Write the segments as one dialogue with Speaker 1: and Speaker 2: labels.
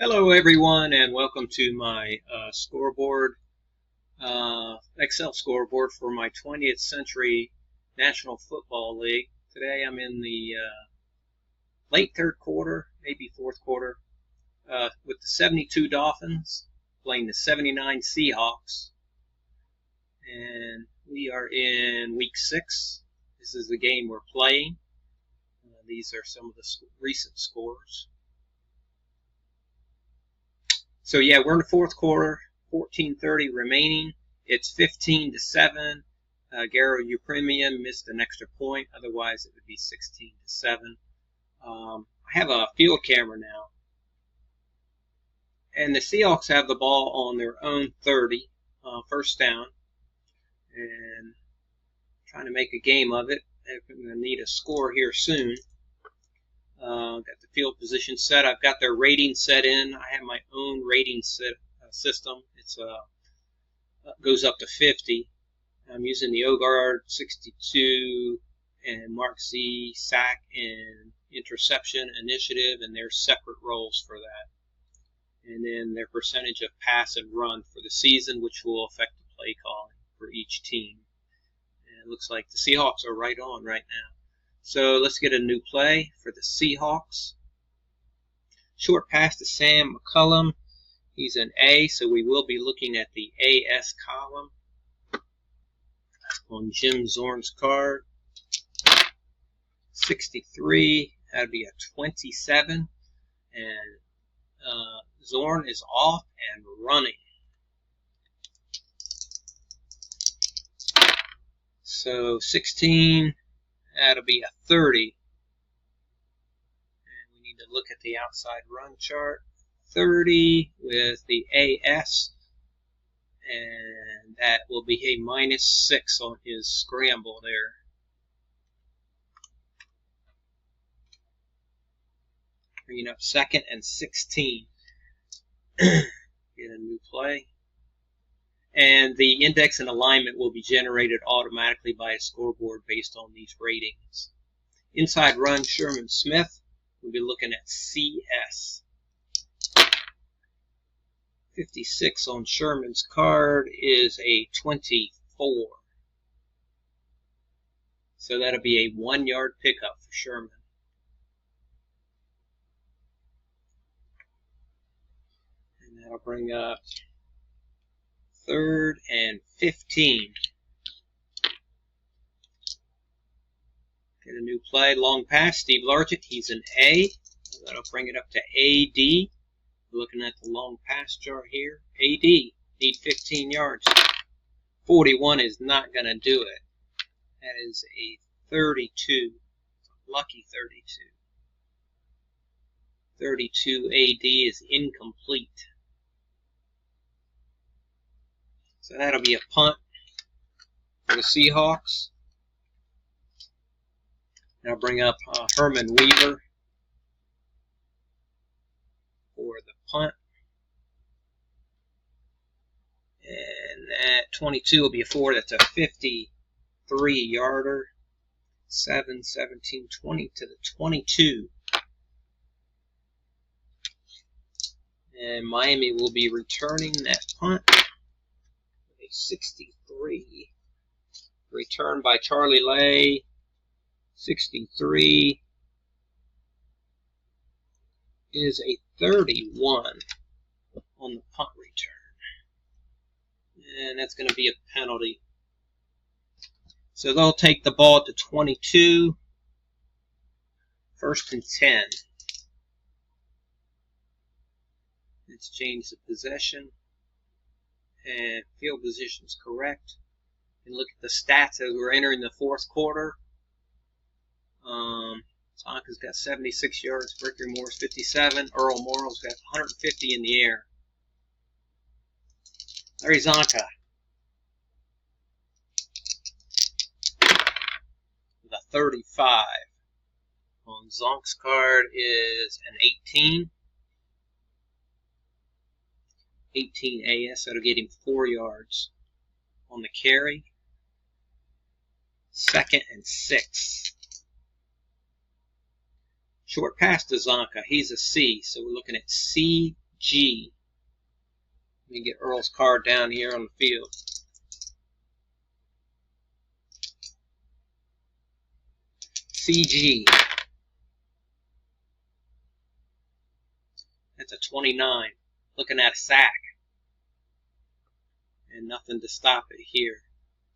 Speaker 1: Hello everyone and welcome to my scoreboard, Excel scoreboard for my 20th Century National Football League. Today I'm in the late third quarter, maybe fourth quarter, with the 72 Dolphins playing the 79 Seahawks. And we are in week 6. This is the game we're playing. These are some of the recent scores. So yeah, we're in the fourth quarter, 14:30 remaining. It's 15-7. Garo Upremian missed an extra point. Otherwise, it would be 16-7. I have a field camera now. And the Seahawks have the ball on their own 30, first down. And trying to make a game of it. I'm going to need a score here soon. Got the field position set. I've got their rating set in. I have my own rating system. It's goes up to 50. I'm using the O-Guard 62 and Mark Z sack and interception initiative, and their separate roles for that. And then their percentage of pass and run for the season, which will affect the play calling for each team. And it looks like the Seahawks are right on right now. So let's get a new play for the Seahawks. Short pass to Sam McCullum. He's an A, so we will be looking at the AS column on Jim Zorn's card. 63, that would be a 27. And Zorn is off and running. So 16. That'll be a 30. And we need to look at the outside run chart. 30 with the AS. And that will be a -6 on his scramble there. Bringing up second and 16. Get a new play. And the index and alignment will be generated automatically by a scoreboard based on these ratings. Inside run, Sherman Smith. We'll be looking at CS. 56 on Sherman's card is a 24. So that'll be a 1-yard pickup for Sherman. And that'll bring up 3rd and 15. Get a new play, long pass, Steve Largent. He's an A. That'll bring it up to AD. Looking at the long pass chart here. AD, need 15 yards. 41 is not going to do it. That is a 32. Lucky 32. 32 AD is incomplete. So that'll be a punt for the Seahawks. Now bring up Herman Weaver for the punt. And that 22 will be a 4. That's a 53-yarder. 7, 17, 20 to the 22. And Miami will be returning that punt. 63. Returned by Charlie Lay. 63 is a 31 on the punt return. And that's going to be a penalty. So they'll take the ball to 22. 1st and 10. Let's change the possession. And field position is correct. And look at the stats as we're entering the fourth quarter. Zonka's got 76 yards, Ricky Moore's 57, Earl Morrow's got 150 in the air. Larry Zonka with a 35. On Zonk's card is an 18. 18 AS, that'll get him 4 yards on the carry. 2nd and 6. Short pass to Zonka. He's a C, so we're looking at CG. CG. Let me get Earl's card down here on the field. CG. That's a 29. Looking at a sack. And nothing to stop it here.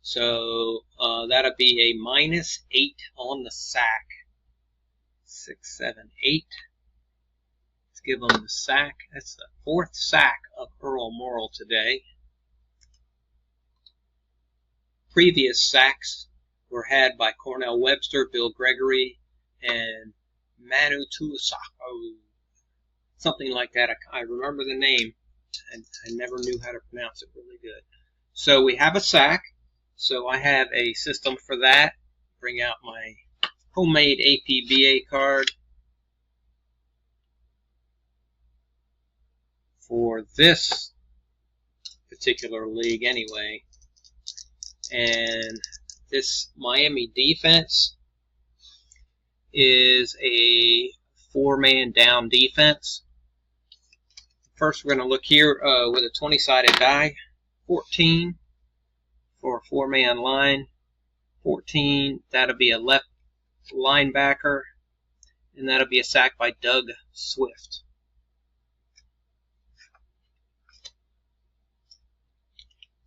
Speaker 1: So that'll be a -8 on the sack. 6, 7, 8. Let's give him the sack. That's the 4th sack of Earl Morrall today. Previous sacks were had by Cornell Webster, Bill Gregory, and Manu Tuisako. Something like that. I remember the name, and I never knew how to pronounce it really good. So we have a sack. So I have a system for that. Bring out my homemade APBA card for this particular league anyway. And this Miami defense is a 4-man down defense. First, we're going to look here with a 20-sided die. 14 for a 4-man line. 14, that'll be a left linebacker. And that'll be a sack by Doug Swift.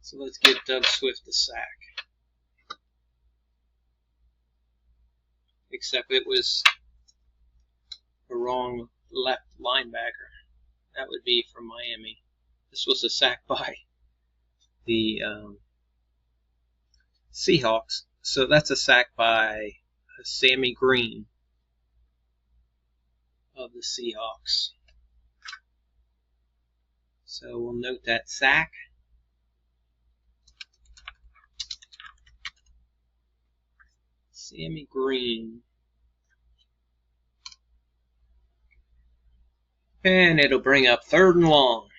Speaker 1: So let's give Doug Swift the sack. Except it was the wrong left linebacker. That would be from Miami. This was a sack by the Seahawks. So that's a sack by Sammy Green of the Seahawks. So we'll note that sack. Sammy Green. And it'll bring up 3rd and long.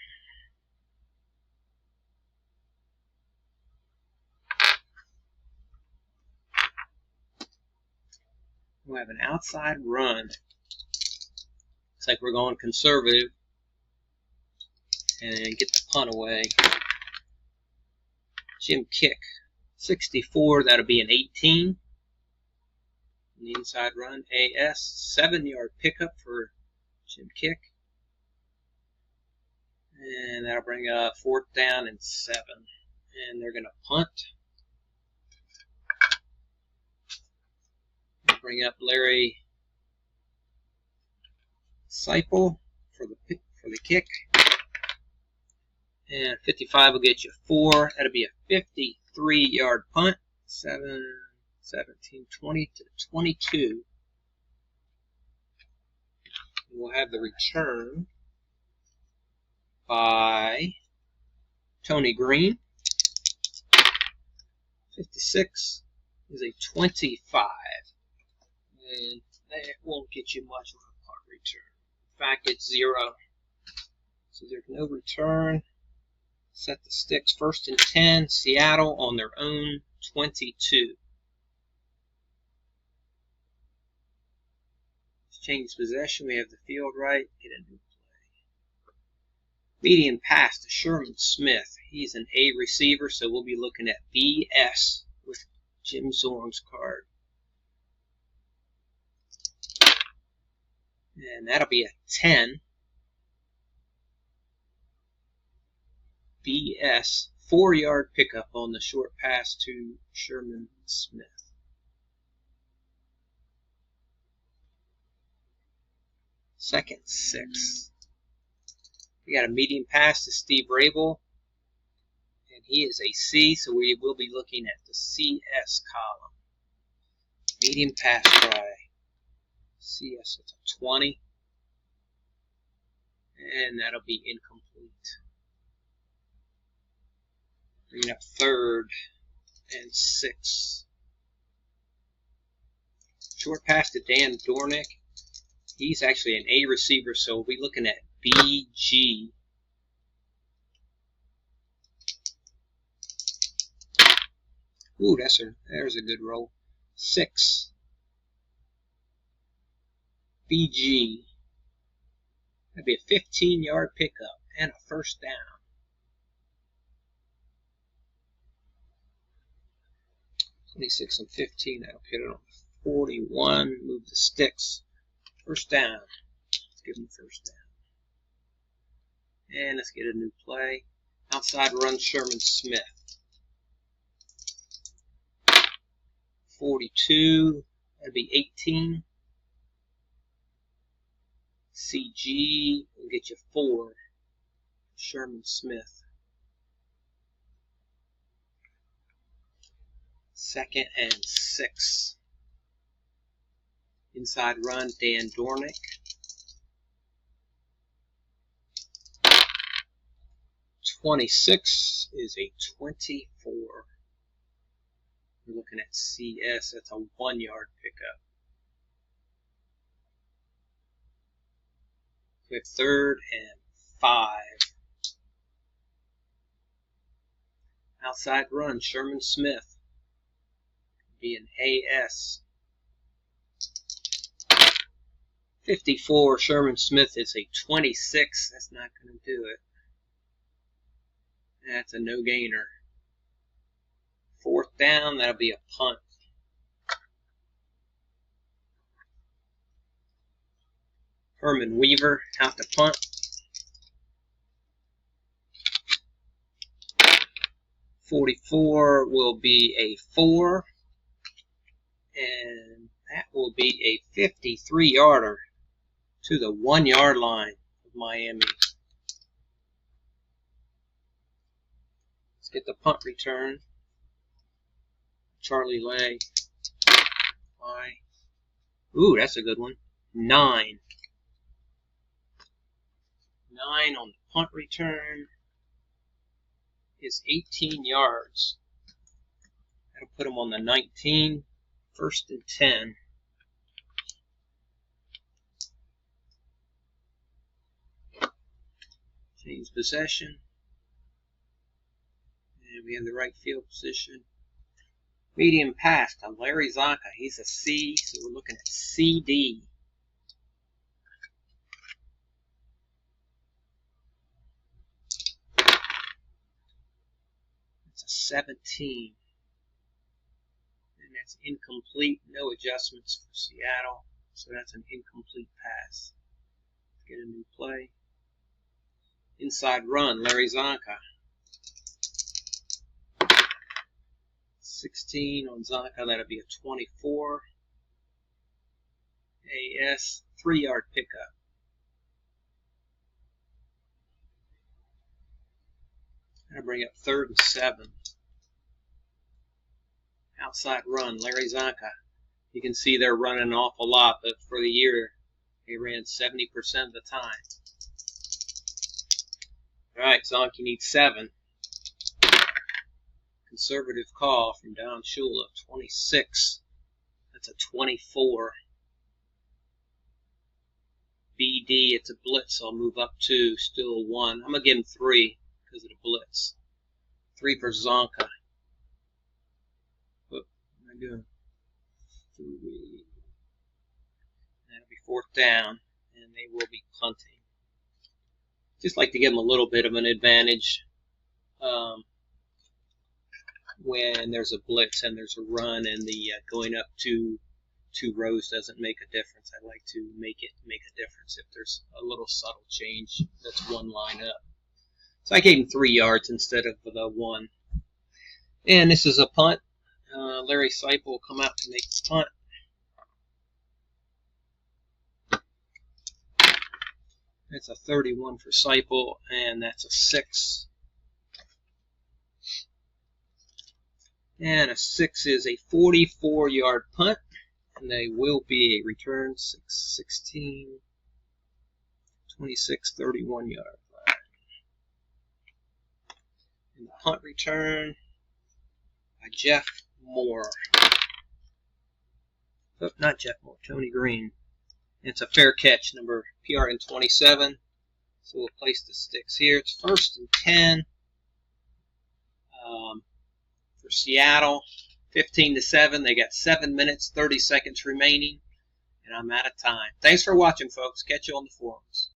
Speaker 1: We'll have an outside run. Looks like we're going conservative. And get the punt away. Jim kick. 64, that'll be an 18. The inside run, AS, 7-yard pickup for Jim kick. And that'll bring up 4th down and 7. And they're going to punt. Bring up Larry Seipel for the kick. And 55 will get you 4. That'll be a 53-yard punt. 17, 20 to 22. We'll have the return by Tony Green. 56 is a 25. And that won't get you much of a punt return. In fact, it's 0. So there's no return. Set the sticks 1st and 10. Seattle on their own 22. Change possession. We have the field right. Get a new play. Medium pass to Sherman Smith. He's an A receiver, so we'll be looking at BS with Jim Zorn's card. And that'll be a 10. BS, 4-yard pickup on the short pass to Sherman Smith. Second 6. We got a medium pass to Steve Rabel. And he is a C, so we will be looking at the CS column. Medium pass by CS, it's a 20. And that'll be incomplete. Bringing up 3rd and 6. Short pass to Dan Dornick. He's actually an A receiver, so we'll be looking at BG. Ooh, there's a good roll. 6. BG. That'd be a 15-yard pickup and a first down. 26 and 15. That'll put it on 41. Move the sticks. First down. Let's give them the first down. And let's get a new play. Outside run, Sherman Smith. 42. That'd be 18. CG will get you 4. Sherman Smith. 2nd and 6. Inside run, Dan Dornick. 26 is a 24. We're looking at CS. That's a 1-yard pickup. We have 3rd and 5. Outside run, Sherman Smith. Be an AS. 54, Sherman Smith is a 26. That's not going to do it. That's a no-gainer. 4th down, that'll be a punt. Herman Weaver out to punt. 44 will be a 4. And that will be a 53-yarder to the 1-yard line of Miami. Let's get the punt return. Charlie Lay. Ooh, that's a good one. 9. 9 on the punt return is 18 yards. That'll put him on the 19. 1st and 10. Change possession. And we have the right field position. Medium pass to Larry Zonka. He's a C, so we're looking at CD. It's a 17. And that's incomplete. No adjustments for Seattle. So that's an incomplete pass. Let's get a new play. Inside run, Larry Zonka. 16 on Zonka, that'll be a 24. AS, 3-yard pickup. That'll bring up 3rd and 7. Outside run, Larry Zonka. You can see they're running an awful lot, but for the year, they ran 70% of the time. All right, Zonka needs 7. Conservative call from Don Shula, 26. That's a 24. BD, it's a blitz. I'll move up 2, still 1. I'm going to give him 3 because of the blitz. 3 for Zonka. What am I doing? 3. That'll be 4th down, and they will be punting. Just like to give them a little bit of an advantage. When there's a blitz and there's a run and the going up 2 rows doesn't make a difference. I like to make it make a difference if there's a little subtle change that's one line up. So I gave him 3 yards instead of the 1. And this is a punt. Larry Seipel will come out to make the punt. That's a 31 for Seipel, and that's a 6. And a 6 is a 44-yard punt, and they will be a return 6, 16, 26, 31-yard line. And the punt return by Jeff Moore. Oh, not Jeff Moore, Tony Green. It's a fair catch, number PRN 27. So we'll place the sticks here. It's 1st and 10. For Seattle, 15-7. They got 7 minutes, 30 seconds remaining, and I'm out of time. Thanks for watching, folks. Catch you on the forums.